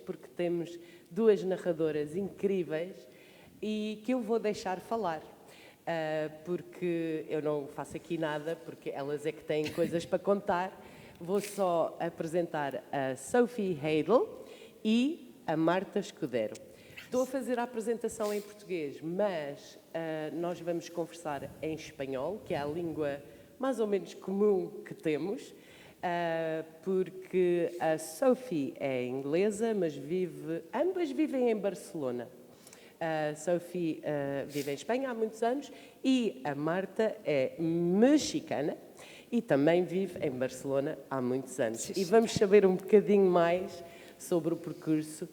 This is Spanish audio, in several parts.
porque temos duas narradoras incríveis e que eu vou deixar falar. Porque eu não faço aqui nada, porque elas é que têm coisas para contar. Vou só apresentar a Sophie Heidel e a Marta Escudero. Estou a fazer a apresentação em português, mas nós vamos conversar em espanhol, que é a língua mais ou menos comum que temos, porque a Sophie é inglesa, mas ambas vivem em Barcelona. A Sophie vive em Espanha há muitos anos e a Marta é mexicana e também vive em Barcelona há muitos anos. E vamos saber um bocadinho mais sobre o percurso.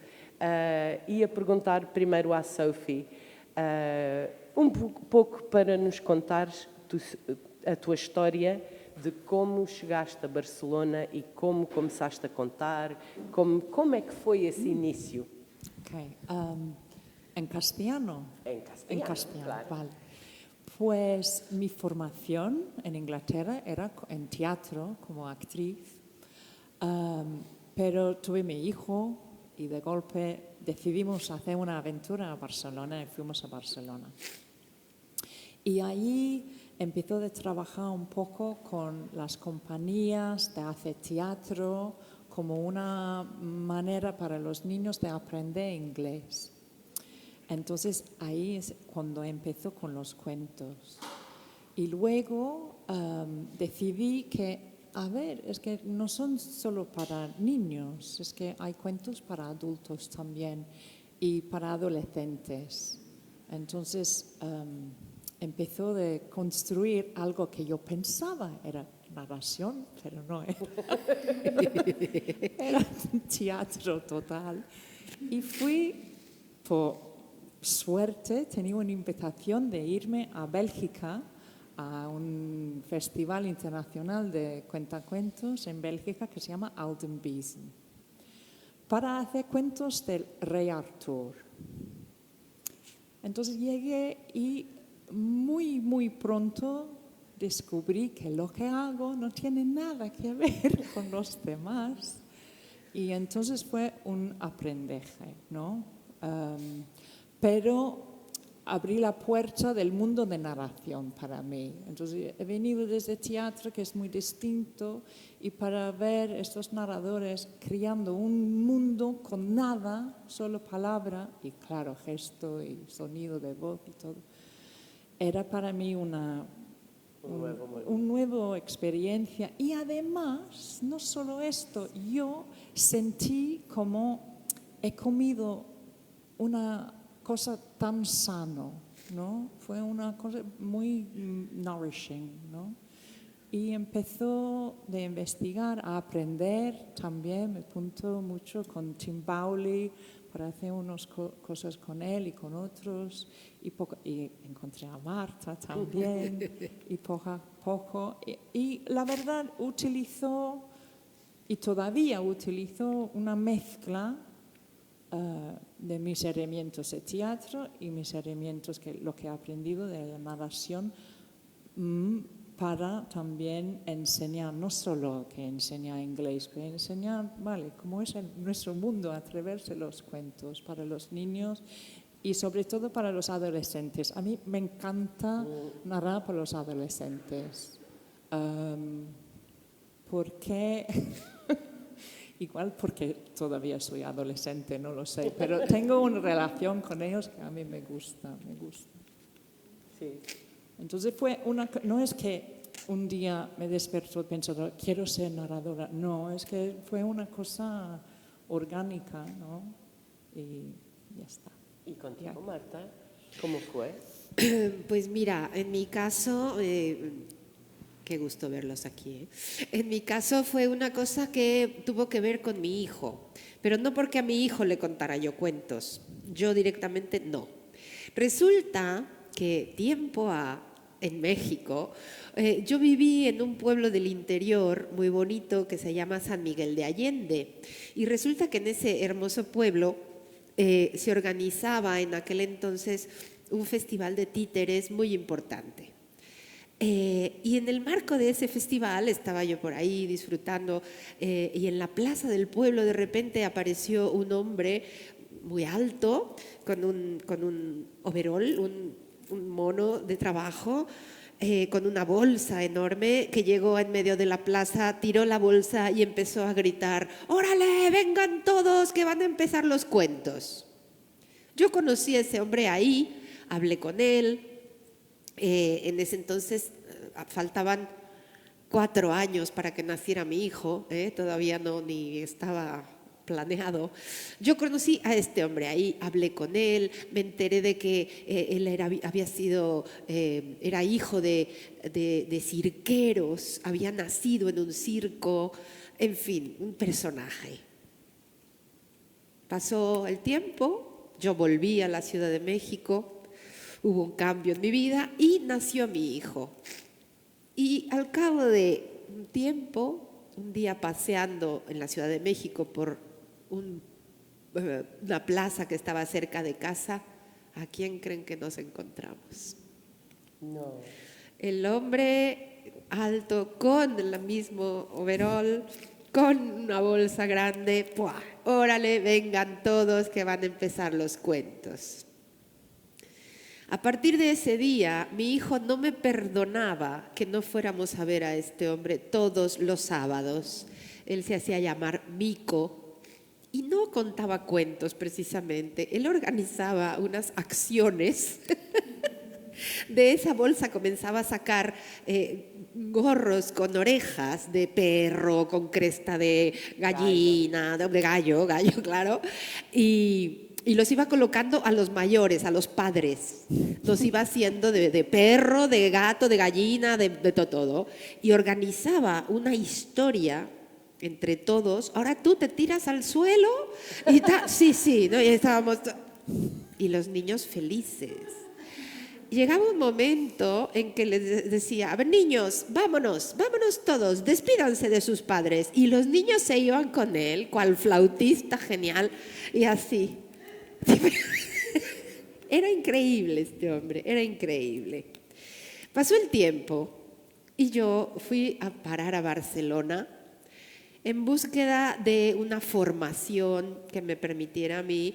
E a perguntar primeiro à Sophie um pouco para nos contares a tua história de como chegaste a Barcelona e como começaste a contar, como é que foi esse início? Okay. ¿En castellano? En castellano, claro. Vale. Pues mi formación en Inglaterra era en teatro como actriz, pero tuve mi hijo y de golpe decidimos hacer una aventura a Barcelona y fuimos a Barcelona. Y allí empezó a trabajar un poco con las compañías de hacer teatro como una manera para los niños de aprender inglés. Entonces ahí es cuando empezó con los cuentos. Y luego decidí que, es que no son solo para niños, es que hay cuentos para adultos también y para adolescentes. Entonces empezó a construir algo que yo pensaba era narración, pero no era. Era teatro total. Y fui, por suerte, tenía una invitación de irme a Bélgica a un festival internacional de cuentacuentos en Bélgica que se llama Aldenbiesen, para hacer cuentos del Rey Artur. Entonces llegué y muy pronto descubrí que lo que hago no tiene nada que ver con los demás. Y entonces fue un aprendizaje, ¿no? Pero abrí la puerta del mundo de narración para mí. Entonces he venido desde teatro, que es muy distinto, y para ver estos narradores creando un mundo con nada, solo palabra y claro, gesto y sonido de voz y todo, era para mí una nueva experiencia. Y además, no solo esto, yo sentí como he comido una cosa tan sano, ¿no? Fue una cosa muy nourishing, ¿no? Y empezó de investigar, a aprender también, me apuntó mucho con Tim Bowley para hacer unas cosas con él y con otros, y encontré a Marta también, y poco a poco. Y la verdad utilizó, y todavía utilizo, una mezcla de mis herramientas de teatro y mis herramientas, lo que he aprendido de la narración, para también enseñar, no solo que enseñar inglés, pero enseñar, cómo es nuestro mundo, atreverse los cuentos para los niños y sobre todo para los adolescentes. A mí me encanta narrar para los adolescentes. ¿Por qué? Igual porque todavía soy adolescente, no lo sé, pero tengo una relación con ellos que a mí me gusta. Sí. Entonces no es que un día me despertó pensando, quiero ser narradora, no, es que fue una cosa orgánica, ¿no? Y ya está. ¿Y contigo, Marta? ¿Cómo fue? Pues mira, en mi caso, qué gusto verlos aquí. En mi caso fue una cosa que tuvo que ver con mi hijo, pero no porque a mi hijo le contara yo cuentos, yo directamente no. Resulta que en México, yo viví en un pueblo del interior muy bonito que se llama San Miguel de Allende, y resulta que en ese hermoso pueblo se organizaba en aquel entonces un festival de títeres muy importante. Y en el marco de ese festival estaba yo por ahí disfrutando y en la plaza del pueblo de repente apareció un hombre muy alto con un overol, un mono de trabajo, con una bolsa enorme que llegó en medio de la plaza, tiró la bolsa y empezó a gritar: ¡Órale, vengan todos que van a empezar los cuentos! Yo conocí a ese hombre ahí, hablé con él. En ese entonces faltaban 4 años para que naciera mi hijo, todavía no ni estaba planeado. Yo conocí a este hombre ahí, hablé con él, me enteré de que él era hijo de cirqueros, había nacido en un circo, en fin, un personaje. Pasó el tiempo, yo volví a la Ciudad de México. Hubo un cambio en mi vida y nació mi hijo. Y al cabo de un tiempo, un día paseando en la Ciudad de México por una plaza que estaba cerca de casa, ¿a quién creen que nos encontramos? No. El hombre alto con el mismo overol, con una bolsa grande. ¡Puah! Órale, vengan todos que van a empezar los cuentos. A partir de ese día, mi hijo no me perdonaba que no fuéramos a ver a este hombre todos los sábados. Él se hacía llamar Mico y no contaba cuentos precisamente. Él organizaba unas acciones. De esa bolsa comenzaba a sacar gorros con orejas de perro, con cresta de gallina, de gallo, claro, y los iba colocando a los mayores, a los padres. Los iba haciendo de perro, de gato, de gallina, de todo. Y organizaba una historia entre todos. Ahora tú te tiras al suelo y sí, ¿no? Y estábamos y los niños felices. Llegaba un momento en que les decía: a ver, niños, vámonos todos, despídanse de sus padres. Y los niños se iban con él, cual flautista genial, y así. Era increíble este hombre, era increíble. Pasó el tiempo y yo fui a parar a Barcelona en búsqueda de una formación que me permitiera a mí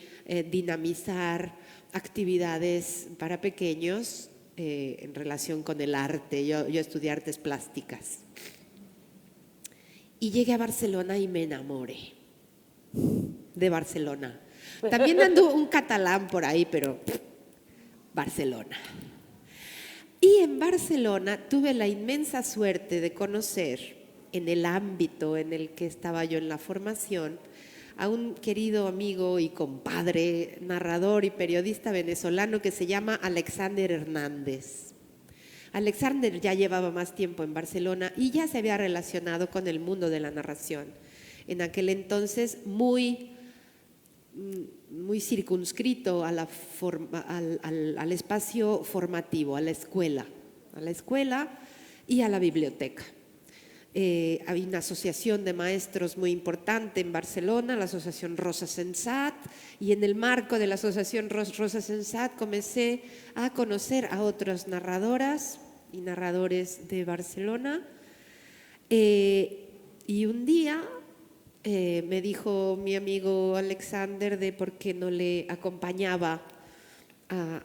dinamizar actividades para pequeños en relación con el arte. Yo estudié artes plásticas. Y llegué a Barcelona y me enamoré de Barcelona. También ando un catalán por ahí, pero Barcelona. Y en Barcelona tuve la inmensa suerte de conocer, en el ámbito en el que estaba yo en la formación, a un querido amigo y compadre, narrador y periodista venezolano que se llama Alexander Hernández. Alexander ya llevaba más tiempo en Barcelona y ya se había relacionado con el mundo de la narración. En aquel entonces muy circunscrito a al espacio formativo, a la escuela y a la biblioteca. Hay una asociación de maestros muy importante en Barcelona, la Asociación Rosa Sensat, y en el marco de la Asociación Rosa Sensat comencé a conocer a otras narradoras y narradores de Barcelona. Y un día me dijo mi amigo Alexander de por qué no le acompañaba a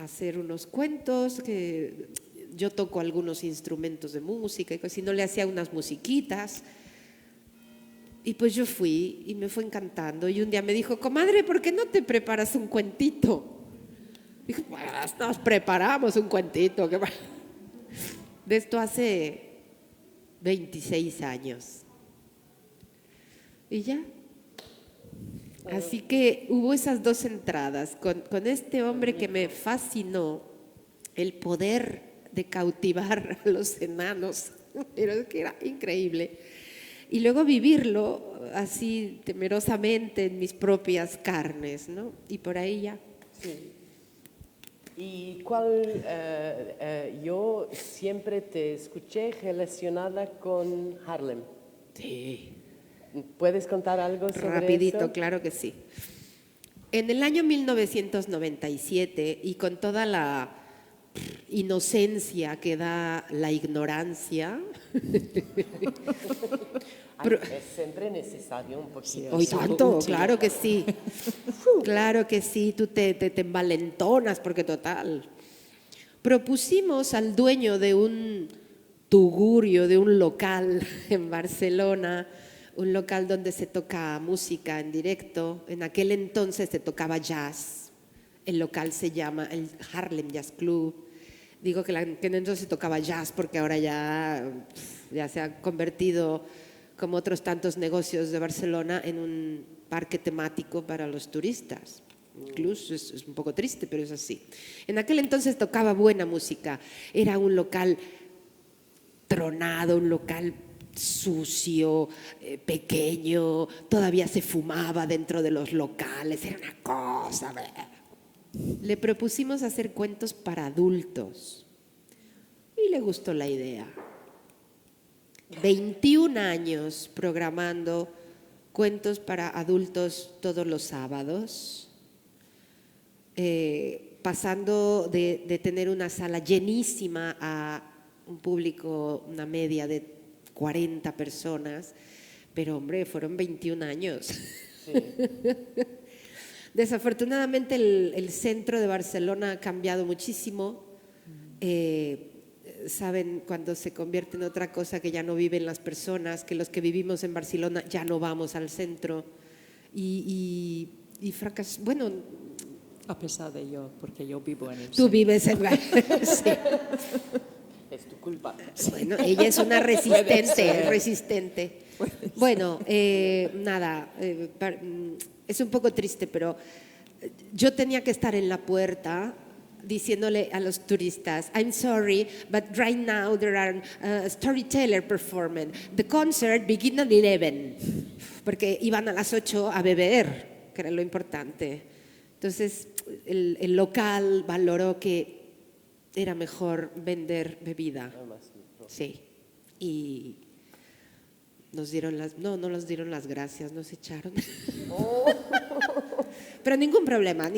hacer unos cuentos, que yo toco algunos instrumentos de música y si no le hacía unas musiquitas. Y pues yo fui y me fue encantando. Y un día me dijo: comadre, ¿por qué no te preparas un cuentito? Dije: pues nos preparamos un cuentito. De esto hace 26 años. Y ya. Así que hubo esas dos entradas con este hombre que me fascinó, el poder de cautivar a los enanos, pero es que era increíble. Y luego vivirlo así temerosamente en mis propias carnes, ¿no? Y por ahí ya. Sí. Y yo siempre te escuché relacionada con Harlem. Sí. ¿Puedes contar algo sobre Rapidito, eso? claro que sí. En el año 1997, y con toda la inocencia que da la ignorancia. Ay, es siempre necesario un poquito. Hoy Sí, tanto, útil. claro que sí. Claro que sí, tú te envalentonas porque total. Propusimos al dueño de un tugurio, de un local en Barcelona, un local donde se toca música en directo. En aquel entonces se tocaba jazz. El local se llama el Harlem Jazz Club. Digo que entonces se tocaba jazz porque ahora ya se ha convertido, como otros tantos negocios de Barcelona, en un parque temático para los turistas. Incluso es un poco triste, pero es así. En aquel entonces tocaba buena música. Era un local tronado, un local sucio, pequeño, todavía se fumaba dentro de los locales, era una cosa. Le propusimos hacer cuentos para adultos y le gustó la idea. 21 años programando cuentos para adultos todos los sábados, pasando de tener una sala llenísima a un público, una media de 40 personas, pero hombre, fueron 21 años. Sí. Desafortunadamente el centro de Barcelona ha cambiado muchísimo. Saben, cuando se convierte en otra cosa, que ya no viven las personas, que los que vivimos en Barcelona ya no vamos al centro. Y bueno, A pesar de yo, porque yo vivo en el tú centro. vives en... Sí. Es tu culpa. Bueno, ella es una resistente. Bueno, nada, es un poco triste, pero yo tenía que estar en la puerta diciéndole a los turistas, I'm sorry, but right now there are storyteller performing. The concert begins at 11, porque iban a las 8 a beber, que era lo importante. Entonces, el local valoró que era mejor vender bebida. Sí. Y nos dieron no nos dieron las gracias, nos echaron. Pero ningún problema.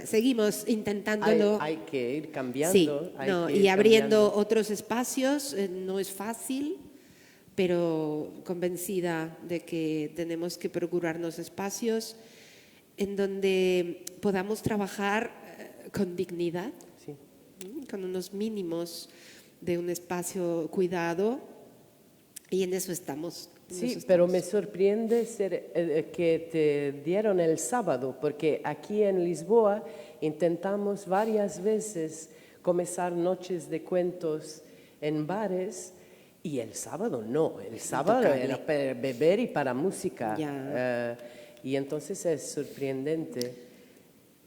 Seguimos intentándolo. Hay que ir cambiando. Sí, hay no, que y ir abriendo cambiando. otros espacios. No es fácil, pero convencida de que tenemos que procurarnos espacios en donde podamos trabajar con dignidad, Sí. con unos mínimos de un espacio cuidado, y en eso estamos. Sí, pero me sorprende que te dieron el sábado, porque aquí en Lisboa intentamos varias veces comenzar noches de cuentos en bares y el sábado no, el sábado intocable. era para beber y para música. Ya. Y entonces es sorprendente.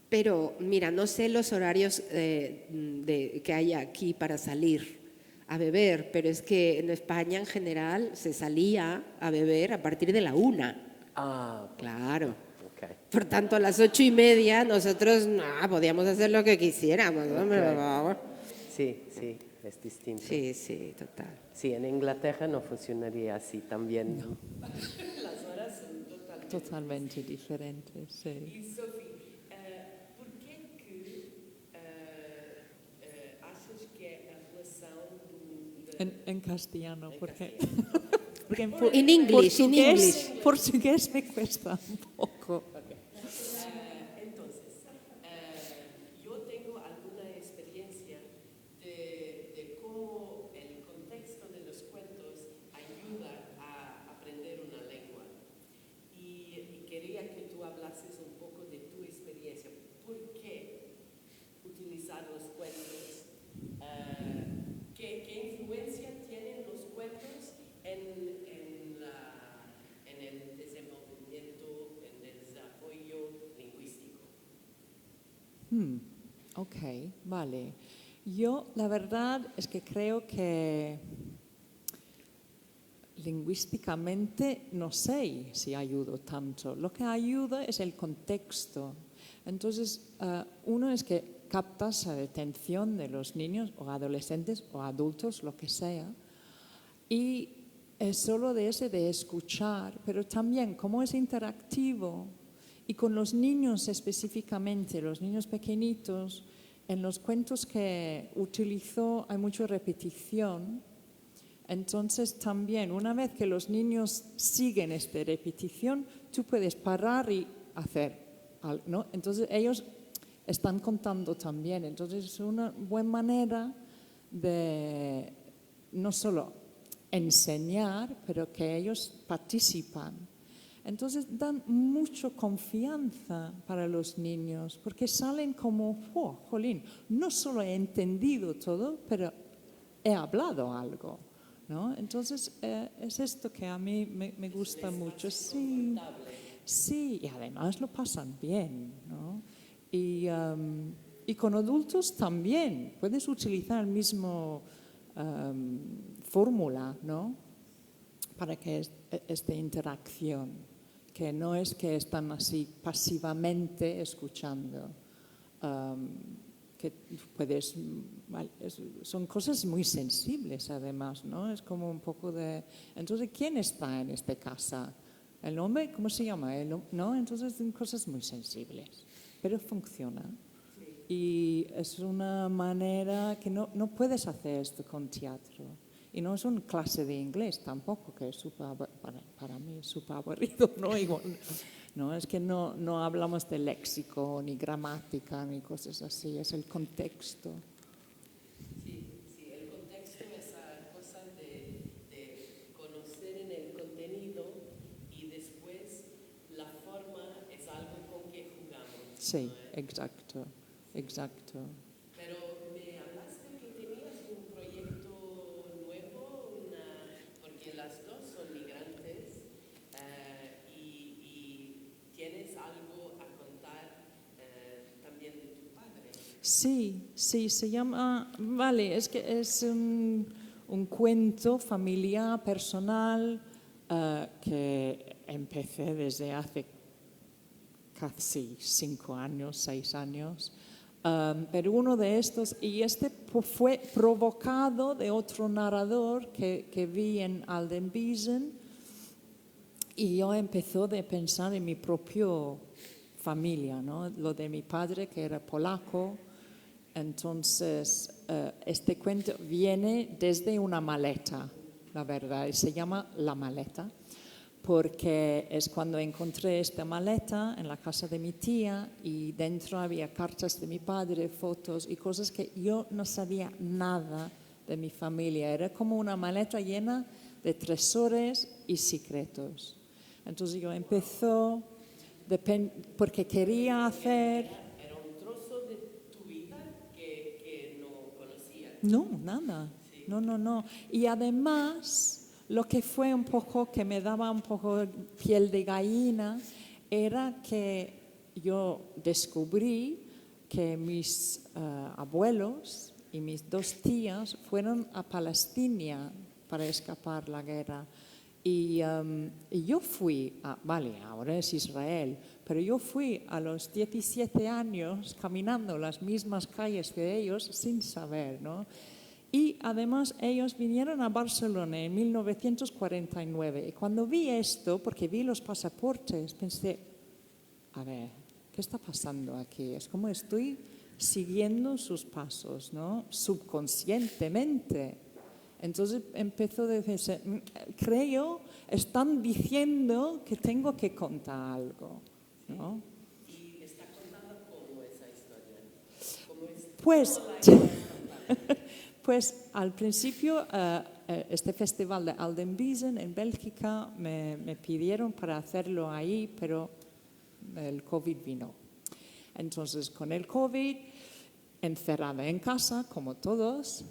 Pero mira, no sé los horarios que hay aquí para salir a beber, pero es que en España en general se salía a beber a partir de la 1. Ah, Claro. ok. Por tanto, a las 8:30 nosotros podíamos hacer lo que quisiéramos. Hombre, por favor. Sí, sí, es distinto. Sí, sí, total. Sí, en Inglaterra no funcionaría así también. ¿no? Totalmente diferente, sí. E Sophie, por que achas que a relação En castellano, porque en In English, in portugués me cuesta un poco. Entonces, yo tengo alguna experiencia de cómo el contexto de los cuentos ayuda a aprender una lengua. Y quería que tú hablases un poco de tu experiencia. ¿Por qué utilizar los cuentos? ¿Qué influencia tienen los cuentos en el desenvolvimiento, en el desarrollo lingüístico? Ok, vale. Yo la verdad es que creo que lingüísticamente no sé si ayudo tanto. Lo que ayuda es el contexto. Entonces, uno es que captas la atención de los niños o adolescentes o adultos, lo que sea, y es solo de ese de escuchar, pero también como es interactivo y con los niños específicamente, los niños pequeñitos, en los cuentos que utilizo hay mucha repetición. Entonces también, una vez que los niños siguen esta repetición, tú puedes parar y hacer algo, ¿no? Entonces ellos están contando también. Entonces es una buena manera de no solo enseñar, pero que ellos participan. Entonces dan mucha confianza para los niños, porque salen como, oh, jolín, no solo he entendido todo, pero he hablado algo, ¿no? Entonces es esto que a mí me gusta mucho. Sí, sí, y además lo pasan bien, ¿no? Y con adultos también, puedes utilizar el mismo fórmula, ¿no? Para que esta interacción, que no es que están así pasivamente escuchando, que puedes, son cosas muy sensibles además, ¿no? Es como un poco de, entonces, ¿quién está en esta casa? ¿El hombre? ¿Cómo se llama? ¿No? Entonces son cosas muy sensibles, pero funciona. Y es una manera que no puedes hacer esto con teatro. Y no es una clase de inglés tampoco, que es para mí es súper aburrido, ¿no? Igual, no, es que no hablamos de léxico, ni gramática, ni cosas así, es el contexto. Sí, el contexto, esa cosa de conocer en el contenido y después la forma es algo con que jugamos. Sí, ¿no? exacto. Pero me hablaste que tenías un proyecto nuevo, porque las dos son migrantes y tienes algo a contar también de tu padre. Sí, se llama, vale, es que es un cuento familiar, personal, que empecé desde hace casi 5 años, 6 años. Pero uno de estos, y este fue provocado de otro narrador que vi en Aldenbiesen, y yo empecé a pensar en mi propia familia, ¿no? Lo de mi padre, que era polaco. Entonces, este cuento viene desde una maleta, la verdad, y se llama La Maleta, porque es cuando encontré esta maleta en la casa de mi tía y dentro había cartas de mi padre, fotos y cosas que yo no sabía nada de mi familia. Era como una maleta llena de tesoros y secretos. Entonces yo empecé, porque quería hacer... Era un trozo de tu vida que no conocías. No, nada. Sí. No. Y además, lo que fue un poco, que me daba un poco piel de gallina, era que yo descubrí que mis abuelos y mis 2 tías fueron a Palestina para escapar la guerra. Y yo fui, vale, ahora es Israel, pero yo fui a los 17 años caminando las mismas calles que ellos sin saber, ¿no? Y además ellos vinieron a Barcelona en 1949. Y cuando vi esto, porque vi los pasaportes, pensé, a ver, ¿qué está pasando aquí? Es como estoy siguiendo sus pasos, ¿no? Subconscientemente. Entonces empezó a decirse, creo, están diciendo que tengo que contar algo, ¿no? ¿Y está contada cómo esa historia? ¿Cómo es? Pues... ¿Cómo la estás contando? Pues al principio este festival de Aldenbiesen en Bélgica me pidieron para hacerlo ahí, pero el COVID vino. Entonces con el COVID, encerrada en casa, como todos,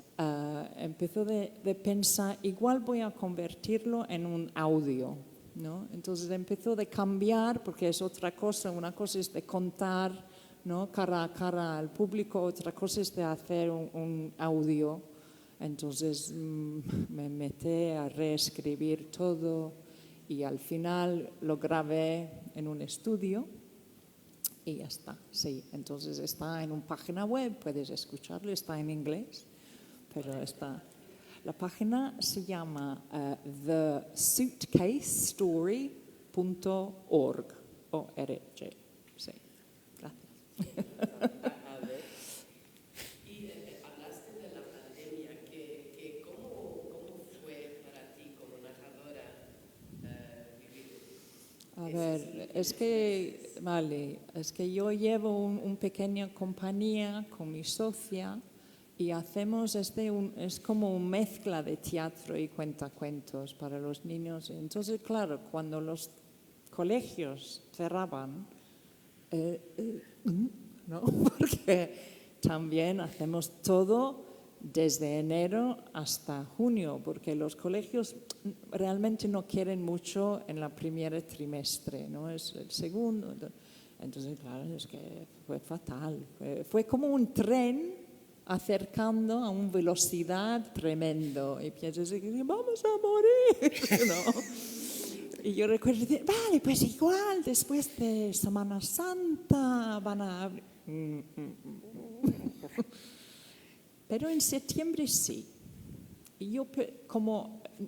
empezó de pensar, igual voy a convertirlo en un audio, ¿no? Entonces empezó de cambiar, porque es otra cosa, una cosa es de contar, ¿no? Cara a cara al público, otra cosa es de hacer un audio. Entonces me metí a reescribir todo y al final lo grabé en un estudio y ya está. Sí, entonces está en una página web, puedes escucharlo, está en inglés, pero está. La página se llama thesuitcasestory.org. O-R-G. Sí, gracias. A ver. ver, es que, vale, es que yo llevo una pequeña compañía con mi socia y hacemos es como una mezcla de teatro y cuentacuentos para los niños. Entonces, claro, cuando los colegios cerraban, ¿no? Porque también hacemos todo desde enero hasta junio, porque los colegios realmente no quieren mucho en la primer trimestre, ¿no? Es el segundo. Entonces, claro, es que fue fatal. Fue como un tren acercando a una velocidad tremendo y piensas que vamos a morir, ¿no? Y yo recuerdo decir, vale, pues igual después de Semana Santa van a abrir. Pero en septiembre sí. Y yo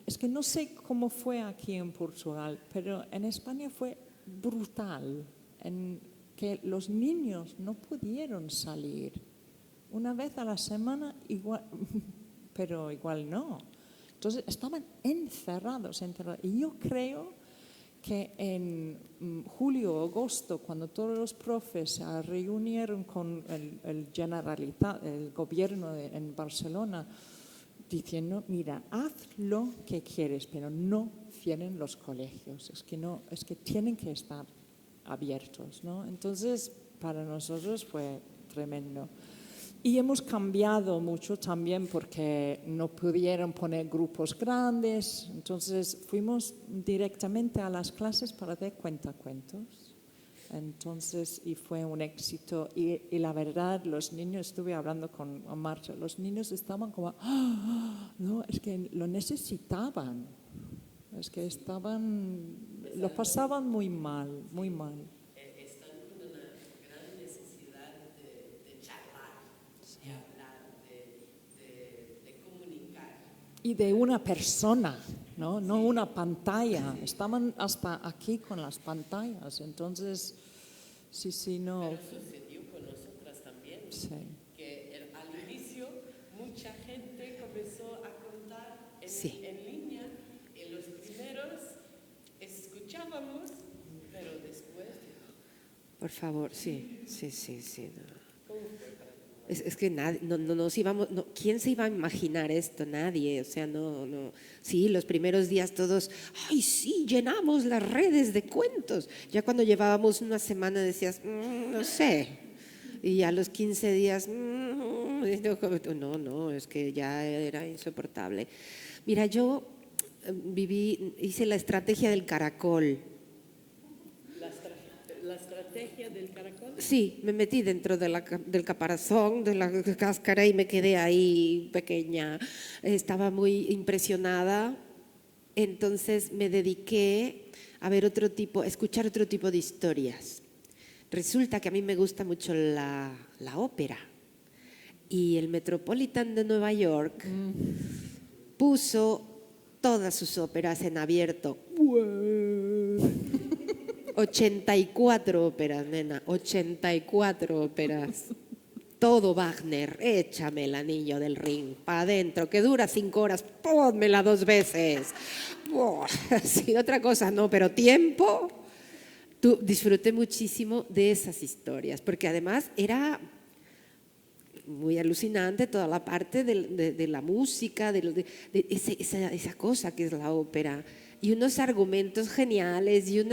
es que no sé cómo fue aquí en Portugal, pero en España fue brutal, en que los niños no pudieron salir. Una vez a la semana, igual, pero igual no. Entonces estaban encerrados. Y yo creo que en julio o agosto, cuando todos los profes se reunieron con el gobierno en Barcelona, diciendo, mira, haz lo que quieres, pero no cierren los colegios. Es que tienen que estar abiertos, ¿no? Entonces, para nosotros fue tremendo. Y hemos cambiado mucho también porque no pudieron poner grupos grandes, entonces fuimos directamente a las clases para hacer cuentacuentos. Entonces, y fue un éxito. Y la verdad, los niños, estuve hablando con Marta, los niños estaban como, ¡ah! No, es que lo necesitaban, es que lo pasaban muy mal, muy mal. Están con una gran necesidad de charlar, de hablar, de comunicar. Y de una persona, ¿no? No una pantalla. Estaban hasta aquí con las pantallas. Entonces, sí, no. Pero sucedió con nosotras también. Sí. Que al inicio mucha gente comenzó a contar Sí. en línea. En los primeros escuchábamos, pero después... Por favor, sí. No. Es que nadie, no nos íbamos, no, ¿quién se iba a imaginar esto? Nadie, o sea, no. Sí, los primeros días todos, ay, sí, llenamos las redes de cuentos. Ya cuando llevábamos una semana decías, no sé. Y a los 15 días, no, es que ya era insoportable. Mira, yo hice la estrategia del caracol. La estrategia del caracol. Sí, me metí dentro del caparazón, de la cáscara y me quedé ahí pequeña. Estaba muy impresionada, entonces me dediqué a ver escuchar otro tipo de historias. Resulta que a mí me gusta mucho la ópera y el Metropolitan de Nueva York puso todas sus óperas en abierto. 84 óperas, nena, 84 óperas. Todo Wagner, échame el anillo del ring para adentro, que dura 5 horas, pónmela 2 veces. Sí, otra cosa no, pero tiempo. Disfruté muchísimo de esas historias, porque además era muy alucinante toda la parte de la música, de esa cosa que es la ópera. Y unos argumentos geniales y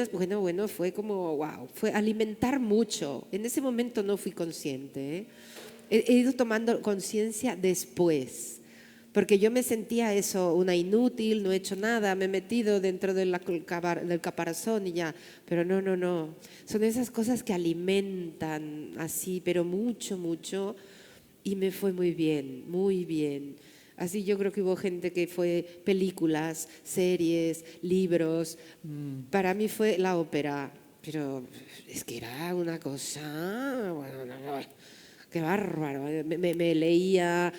bueno, fue como, wow, fue alimentar mucho. En ese momento no fui consciente, ¿eh? He ido tomando conciencia después, porque yo me sentía eso, una inútil, no he hecho nada, me he metido dentro del caparazón y ya. Pero no, son esas cosas que alimentan así, pero mucho, y me fue muy bien, muy bien. Así yo creo que hubo gente que fue películas, series, libros. Para mí fue la ópera, pero es que era una cosa, bueno, no, qué bárbaro. Me leía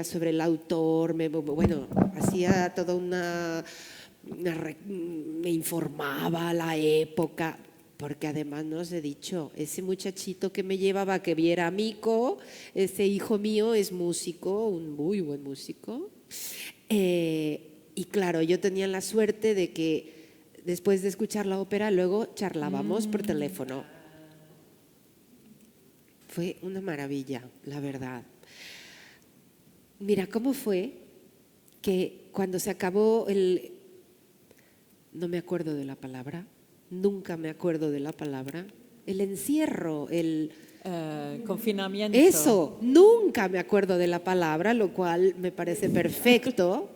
sobre el autor, hacía toda me informaba la época. Porque además nos he dicho, ese muchachito que me llevaba que viera a Mico, ese hijo mío es músico, un muy buen músico. Y claro, yo tenía la suerte de que después de escuchar la ópera, luego charlábamos por teléfono. Fue una maravilla, la verdad. Mira, ¿cómo fue que cuando se acabó no me acuerdo de la palabra, nunca me acuerdo de la palabra, el encierro, Confinamiento. Eso, nunca me acuerdo de la palabra, lo cual me parece perfecto.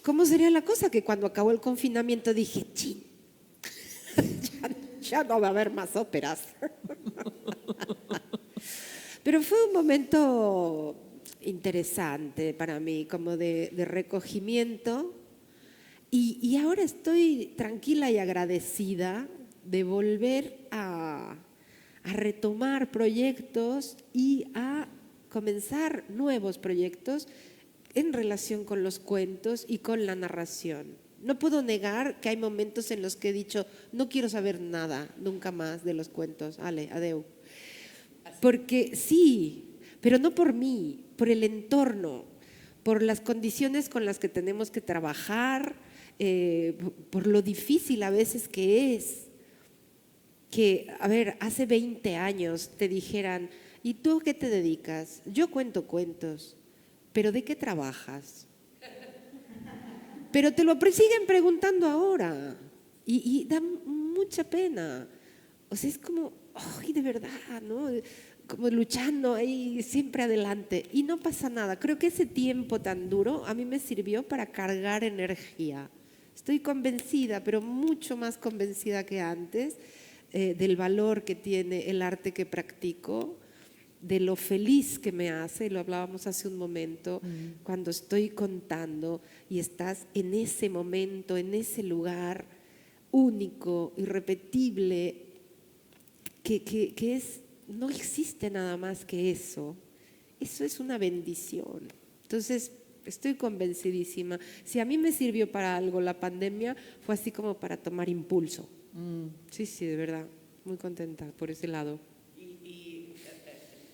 ¿Cómo sería la cosa? Que cuando acabó el confinamiento dije, chin, ya no va a haber más óperas. Pero fue un momento interesante para mí, como de recogimiento. Y ahora estoy tranquila y agradecida de volver a retomar proyectos y a comenzar nuevos proyectos en relación con los cuentos y con la narración. No puedo negar que hay momentos en los que he dicho, no quiero saber nada nunca más de los cuentos. Ale, adeu. Porque sí, pero no por mí, por el entorno, por las condiciones con las que tenemos que trabajar, por lo difícil a veces que es. Que, a ver, hace 20 años te dijeran, ¿y tú a qué te dedicas? Yo cuento cuentos, pero ¿de qué trabajas? Pero te lo siguen preguntando ahora y da mucha pena. O sea, es como, ¡ay, de verdad!, ¿no? Como luchando ahí siempre adelante y no pasa nada. Creo que ese tiempo tan duro a mí me sirvió para cargar energía. Estoy convencida, pero mucho más convencida que antes, del valor que tiene el arte que practico, de lo feliz que me hace, lo hablábamos hace un momento, cuando estoy contando y estás en ese momento, en ese lugar único, irrepetible, que es, no existe nada más que eso. Eso es una bendición. Entonces, estoy convencidísima. Si a mí me sirvió para algo la pandemia, fue así como para tomar impulso. Sí, sí, de verdad, muy contenta por ese lado. Y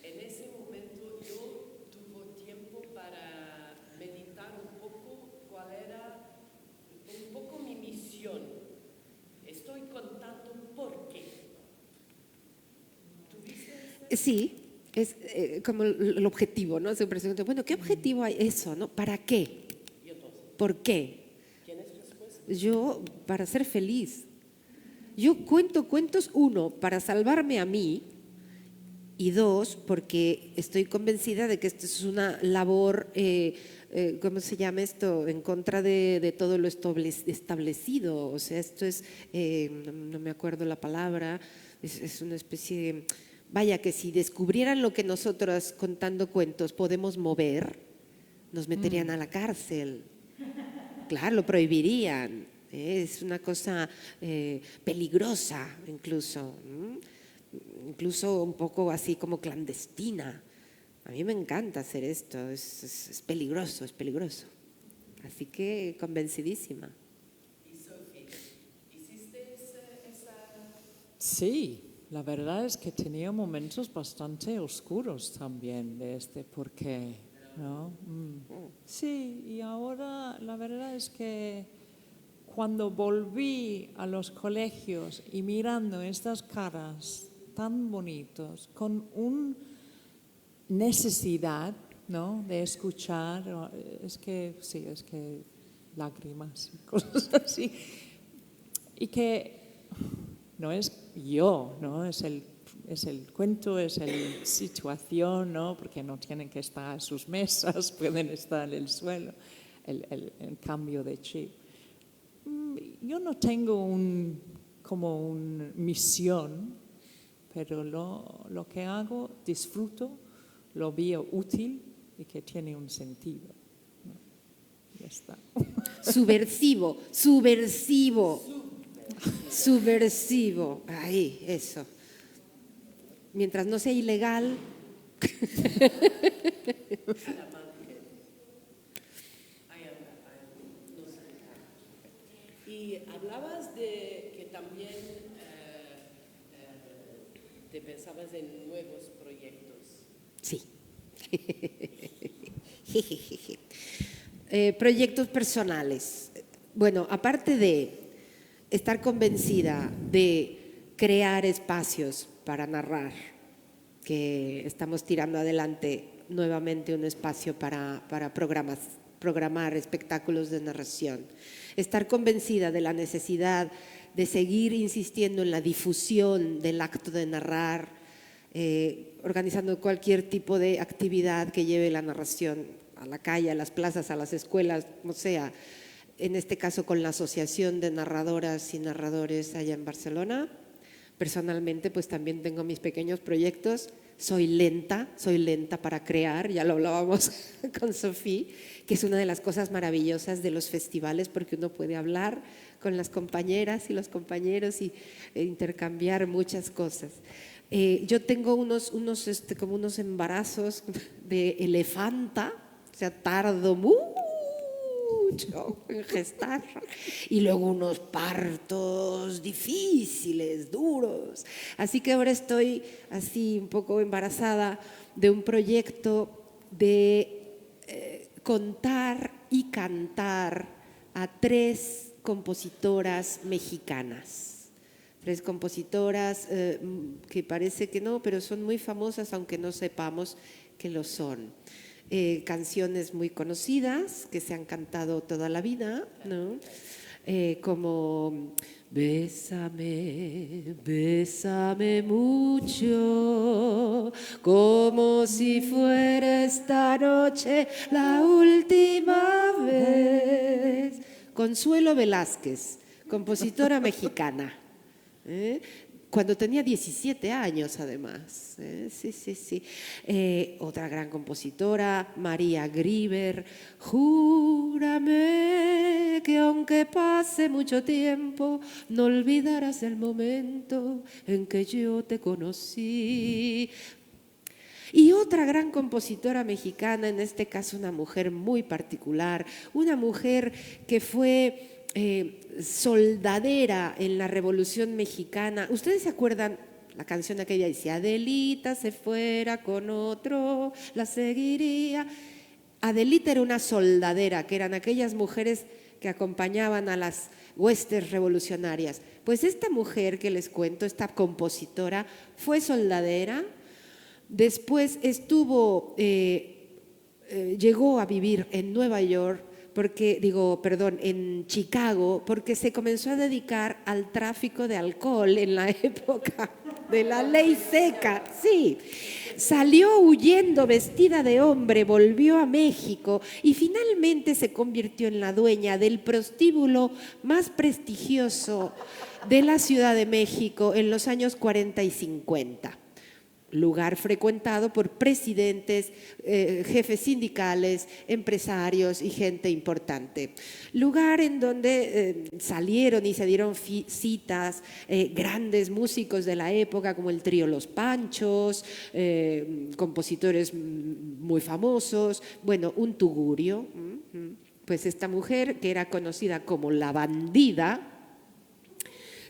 en ese momento yo tuve tiempo para meditar un poco cuál era un poco mi misión. Estoy contando por qué. ¿Tuviste? Sí, es como el objetivo, ¿no? Siempre se pregunta, bueno, ¿qué objetivo hay? Eso, ¿no? ¿Para qué? ¿Y entonces? ¿Por qué? ¿Tienes respuesta? Yo, para ser feliz. Yo cuento cuentos, uno, para salvarme a mí, y dos, porque estoy convencida de que esto es una labor, ¿cómo se llama esto?, en contra de todo lo establecido. O sea, esto es, no me acuerdo la palabra, es una especie de, vaya, que si descubrieran lo que nosotros contando cuentos podemos mover, nos meterían a la cárcel. Claro, lo prohibirían. Es una cosa peligrosa incluso, incluso un poco así como clandestina. A mí me encanta hacer esto, es peligroso, es peligroso. Así que convencidísima. ¿Y Sophie? ¿Hiciste esa? Sí, la verdad es que tenía momentos bastante oscuros también de este por qué, ¿no? Sí, y ahora la verdad es que cuando volví a los colegios y mirando estas caras tan bonitos, con una necesidad, ¿no?, de escuchar, es que sí, es que lágrimas y cosas así, y que no es yo, ¿no?, es el cuento, es la situación, ¿no?, porque no tienen que estar en sus mesas, pueden estar en el suelo, el cambio de chip. Yo no tengo como una misión, pero lo que hago, disfruto, lo veo útil y que tiene un sentido, ¿no? Ya está. Subversivo, subversivo, subversivo. Ahí, eso. Mientras no sea ilegal. Y hablabas de que también te pensabas en nuevos proyectos. Sí. Proyectos personales. Bueno, aparte de estar convencida de crear espacios para narrar, que estamos tirando adelante nuevamente un espacio para programar espectáculos de narración. Estar convencida de la necesidad de seguir insistiendo en la difusión del acto de narrar, organizando cualquier tipo de actividad que lleve la narración a la calle, a las plazas, a las escuelas, o sea, en este caso con la Asociación de Narradoras y Narradores allá en Barcelona. Personalmente, pues también tengo mis pequeños proyectos. Soy lenta para crear, ya lo hablábamos con Sofía, que es una de las cosas maravillosas de los festivales, porque uno puede hablar con las compañeras y los compañeros y intercambiar muchas cosas. Yo tengo como unos embarazos de elefanta, o sea, tardo mucho en gestar, y luego unos partos difíciles, duros. Así que ahora estoy así un poco embarazada de un proyecto de contar y cantar a 3 compositoras mexicanas. 3 compositoras que parece que no, pero son muy famosas, aunque no sepamos que lo son. Canciones muy conocidas que se han cantado toda la vida, ¿no? Como Bésame, bésame mucho, como si fuera esta noche la última vez. Consuelo Velázquez, compositora mexicana. Cuando tenía 17 años, además. Sí. Otra gran compositora, María Grieber. Júrame que aunque pase mucho tiempo, no olvidarás el momento en que yo te conocí. Y otra gran compositora mexicana, en este caso una mujer muy particular, una mujer que fue soldadera en la Revolución Mexicana. ¿Ustedes se acuerdan la canción aquella? Dice, Adelita se fuera con otro, la seguiría. Adelita era una soldadera, que eran aquellas mujeres que acompañaban a las huestes revolucionarias. Pues esta mujer que les cuento, esta compositora, fue soldadera, después llegó a vivir en Nueva York, en Chicago, porque se comenzó a dedicar al tráfico de alcohol en la época de la ley seca. Sí, salió huyendo vestida de hombre, volvió a México y finalmente se convirtió en la dueña del prostíbulo más prestigioso de la Ciudad de México en los años 40 y 50. Lugar frecuentado por presidentes, jefes sindicales, empresarios y gente importante. Lugar en donde salieron y se dieron citas grandes músicos de la época como el trío Los Panchos, compositores muy famosos, bueno, un tugurio. Pues esta mujer, que era conocida como la Bandida,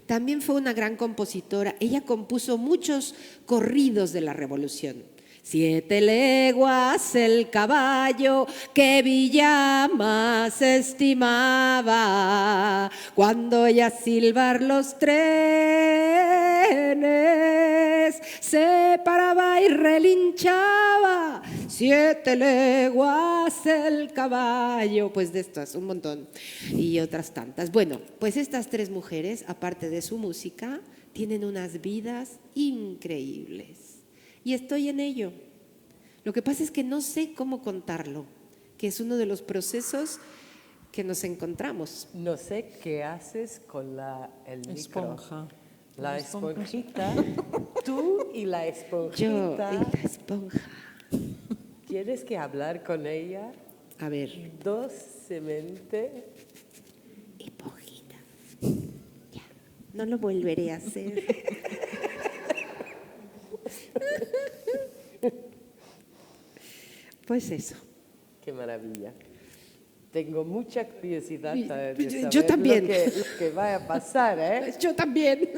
también fue una gran compositora. Ella compuso muchos corridos de la Revolución. 7 leguas el caballo que Villa más estimaba, cuando oía silbar los trenes, se paraba y relinchaba. 7 leguas el caballo. Pues de estas, un montón. Y otras tantas. Bueno, pues estas 3 mujeres, aparte de su música, tienen unas vidas increíbles. Y estoy en ello. Lo que pasa es que no sé cómo contarlo, que es uno de los procesos que nos encontramos. No sé qué haces con el micro. Esponja. La esponjita. Tú y la esponjita. Yo y la esponja. ¿Tienes que hablar con ella? A ver. Dulcemente. Esponjita. Ya, no lo volveré a hacer. Pues eso. Qué maravilla. Tengo mucha curiosidad de saber Yo también. lo que va a pasar, ¿eh? Yo también.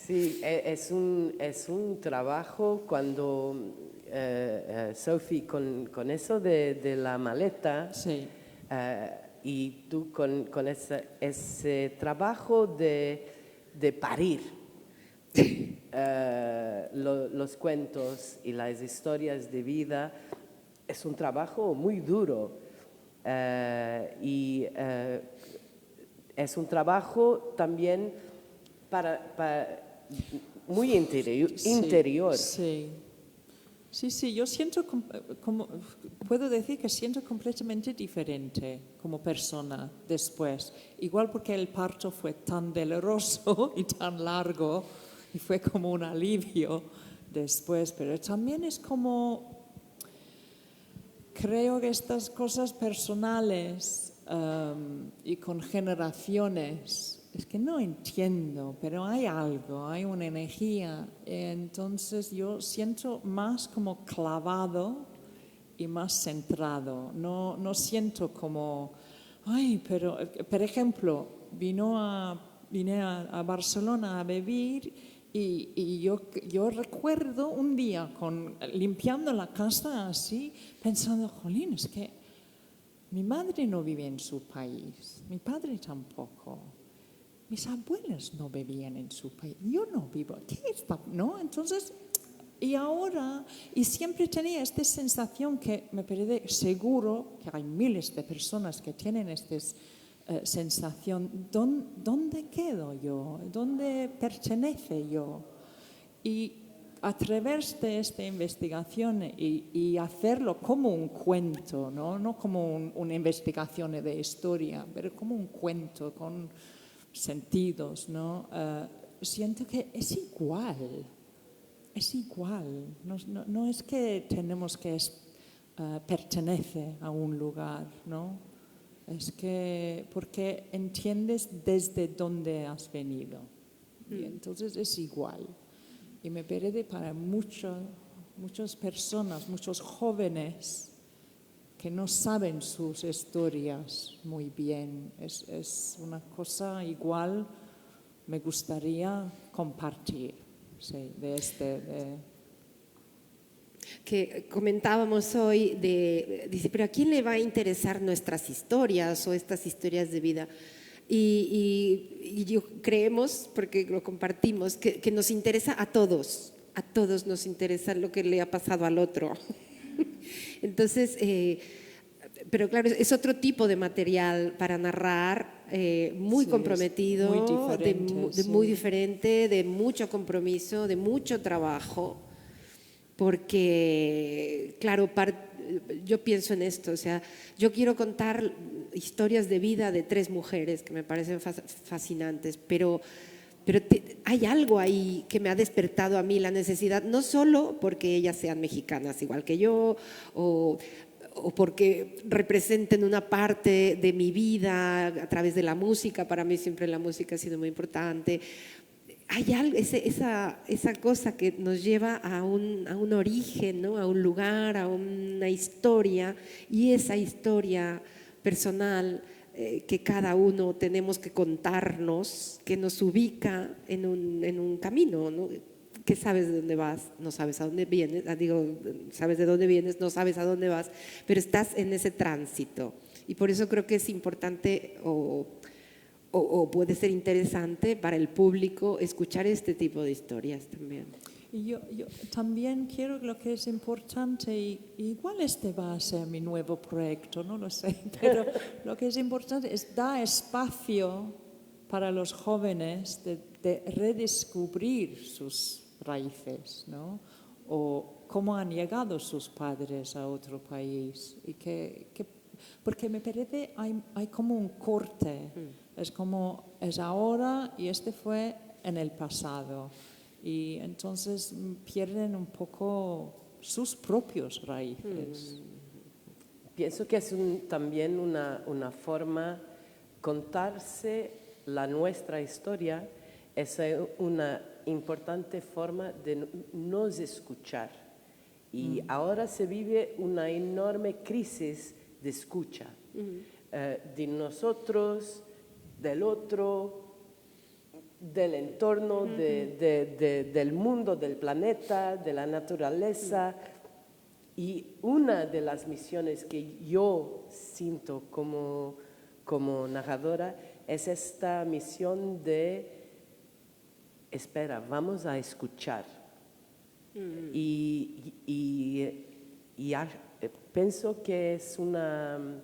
Sí, es un trabajo cuando Sophie con eso de la maleta Sí. y tú con ese trabajo de parir los cuentos y las historias de vida, es un trabajo muy duro. Es un trabajo también muy interior. Sí. Sí, yo siento puedo decir que siento completamente diferente como persona después. Igual porque el parto fue tan doloroso y tan largo y fue como un alivio después, pero también es como, creo que estas cosas personales y con generaciones, es que no entiendo, pero hay algo, hay una energía. Entonces yo siento más como clavado y más centrado. No siento como, ay, pero, por ejemplo, vine a Barcelona a vivir y yo recuerdo un día limpiando la casa así, pensando, jolín, es que mi madre no vive en su país, mi padre tampoco. Mis abuelos no vivían en su país, yo no vivo aquí, ¿no? Entonces, y ahora, y siempre tenía esta sensación que me parece seguro que hay miles de personas que tienen esta sensación, ¿dónde quedo yo? ¿Dónde pertenece yo? Y a través de esta investigación y hacerlo como un cuento, no como una investigación de historia, pero como un cuento con sentidos, ¿no? Siento que es igual. No es que tenemos que pertenece a un lugar, ¿no? Es que porque entiendes desde dónde has venido. Y entonces es igual. Y me parece para muchas personas, muchos jóvenes, que no saben sus historias muy bien. Es una cosa igual, me gustaría compartir, sí, Que comentábamos hoy dice, pero ¿a quién le va a interesar nuestras historias o estas historias de vida? Y yo creemos, porque lo compartimos, que nos interesa a todos nos interesa lo que le ha pasado al otro. Entonces, pero claro, es otro tipo de material para narrar, muy Sí, comprometido, muy diferente, muy sí. diferente, de mucho compromiso, de mucho trabajo, porque, claro, yo pienso en esto, o sea, yo quiero contar historias de vida de 3 mujeres que me parecen fascinantes, pero hay algo ahí que me ha despertado a mí la necesidad, no solo porque ellas sean mexicanas igual que yo, o porque representen una parte de mi vida a través de la música. Para mí siempre la música ha sido muy importante. Hay algo, esa cosa que nos lleva a un origen, ¿no? A un lugar, a una historia, y esa historia personal que cada uno tenemos que contarnos, que nos ubica en un camino, ¿no? Que sabes de dónde vas, no sabes a dónde vienes, sabes de dónde vienes, no sabes a dónde vas, pero estás en ese tránsito. Y por eso creo que es importante o puede ser interesante para el público escuchar este tipo de historias también. Y yo también quiero lo que es importante, y igual este va a ser mi nuevo proyecto, no lo sé, pero lo que es importante es dar espacio para los jóvenes de redescubrir sus raíces, ¿no? O cómo han llegado sus padres a otro país. Y porque me parece hay como un corte, es como es ahora y este fue en el pasado. Y entonces pierden un poco sus propios raíces. Pienso que es también una forma, contarse nuestra historia es una importante forma de nos escuchar. Y ahora se vive una enorme crisis de escucha, de nosotros, del otro, del entorno, del mundo, del planeta, de la naturaleza. Y una de las misiones que yo siento como como narradora es esta misión de, espera, vamos a escuchar. Pienso que es un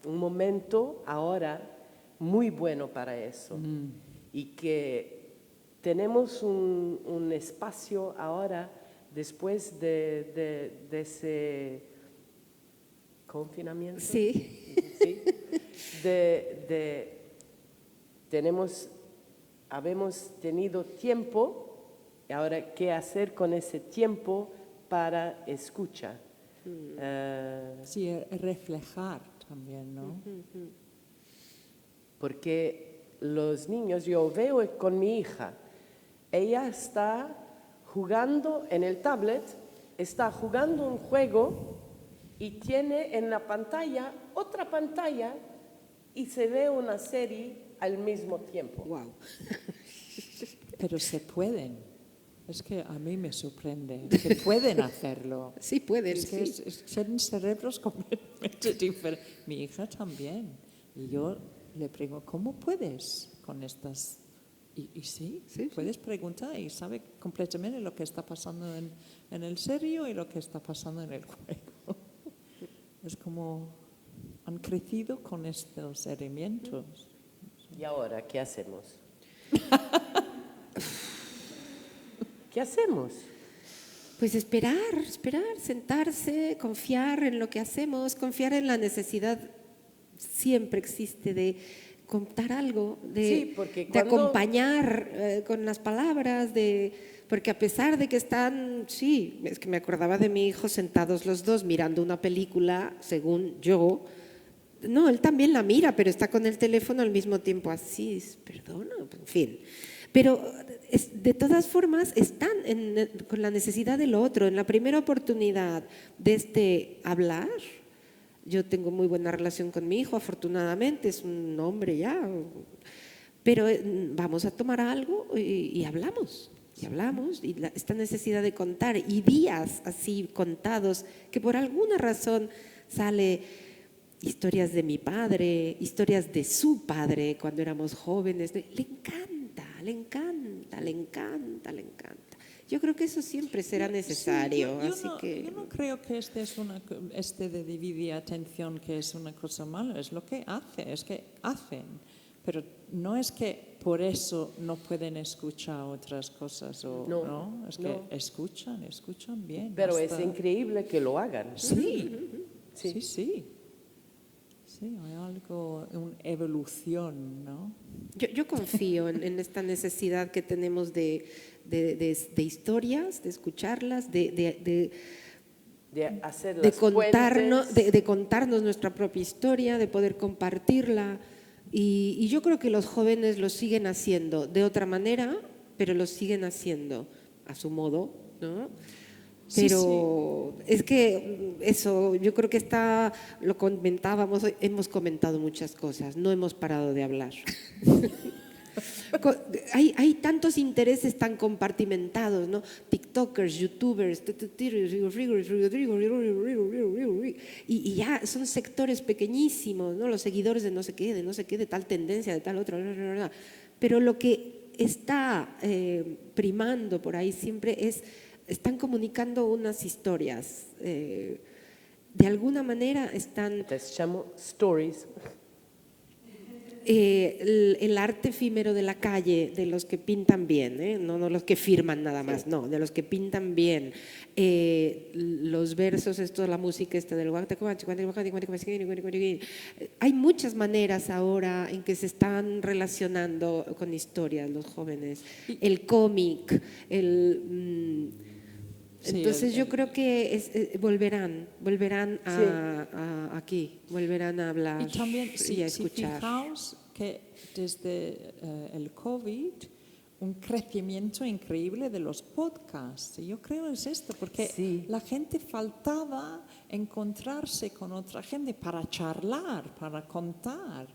momento ahora muy bueno para eso. Y que tenemos un espacio ahora, después de ese confinamiento. Sí. ¿Sí? Habemos tenido tiempo, y ahora qué hacer con ese tiempo para escucha. Sí, reflejar también, ¿no? Porque los niños, yo veo con mi hija, ella está jugando en el tablet, está jugando un juego y tiene en la pantalla otra pantalla y se ve una serie al mismo tiempo. Wow. Pero se pueden. Es que a mí me sorprende que pueden hacerlo. Sí, pueden, Es que sí. son cerebros completamente diferentes. Mi hija también. Y yo le pregunto, ¿cómo puedes con estas? Y sí, Sí, puedes preguntar y sabe completamente lo que está pasando en el serio y lo que está pasando en el juego. Es como han crecido con estos herramientas. ¿Y ahora qué hacemos? ¿Qué hacemos? Pues esperar, sentarse, confiar en lo que hacemos, confiar en la necesidad siempre existe de contar algo, Sí, porque de cuando- acompañar con las palabras, porque a pesar de que están, sí, es que me acordaba de mi hijo sentados los dos mirando una película, según yo. No, él también la mira, pero está con el teléfono al mismo tiempo así, perdona, en fin. Pero de todas formas están con la necesidad del otro. En la primera oportunidad de hablar, yo tengo muy buena relación con mi hijo, afortunadamente, es un hombre ya, pero vamos a tomar algo y hablamos. Y hablamos, y esta necesidad de contar, y días así contados, que por alguna razón sale historias de mi padre, historias de su padre cuando éramos jóvenes. Le encanta, le encanta, le encanta, le encanta. Yo creo que eso siempre será necesario. Sí, así que yo no creo que este de dividir atención que es una cosa mala, es lo que hace, es que hacen. Pero no es que por eso no pueden escuchar otras cosas, no, es que no. escuchan bien. Pero hasta- es increíble que lo hagan. Sí, Sí. sí. Sí, hay algo, una evolución, ¿no? yo confío en esta necesidad que tenemos de historias, de escucharlas, De hacer de las contarnos, puentes. de contarnos nuestra propia historia, de poder compartirla. Y yo creo que los jóvenes lo siguen haciendo de otra manera, pero lo siguen haciendo a su modo, ¿no? Sí, Pero es que eso, yo creo que lo comentábamos, hemos comentado muchas cosas, no hemos parado de hablar. Hay tantos intereses tan compartimentados, ¿no? TikTokers, YouTubers, y ya son sectores pequeñísimos, ¿no? Los seguidores de no sé qué, de tal tendencia, de tal otra. Pero lo que está primando por ahí siempre están comunicando unas historias. De alguna manera están Te llamo stories. el arte efímero de la calle, de los que pintan bien, no los que firman nada más, no, de los que pintan bien, los versos, la música del hay muchas maneras ahora en que se están relacionando con historias los jóvenes, el cómic, Sí, entonces yo creo que volverán aquí, volverán a hablar Y también, y a si escuchar. fijaos que desde el COVID, un crecimiento increíble de los podcasts. Y yo creo es esto, porque Sí. la gente faltaba encontrarse con otra gente para charlar, para contar.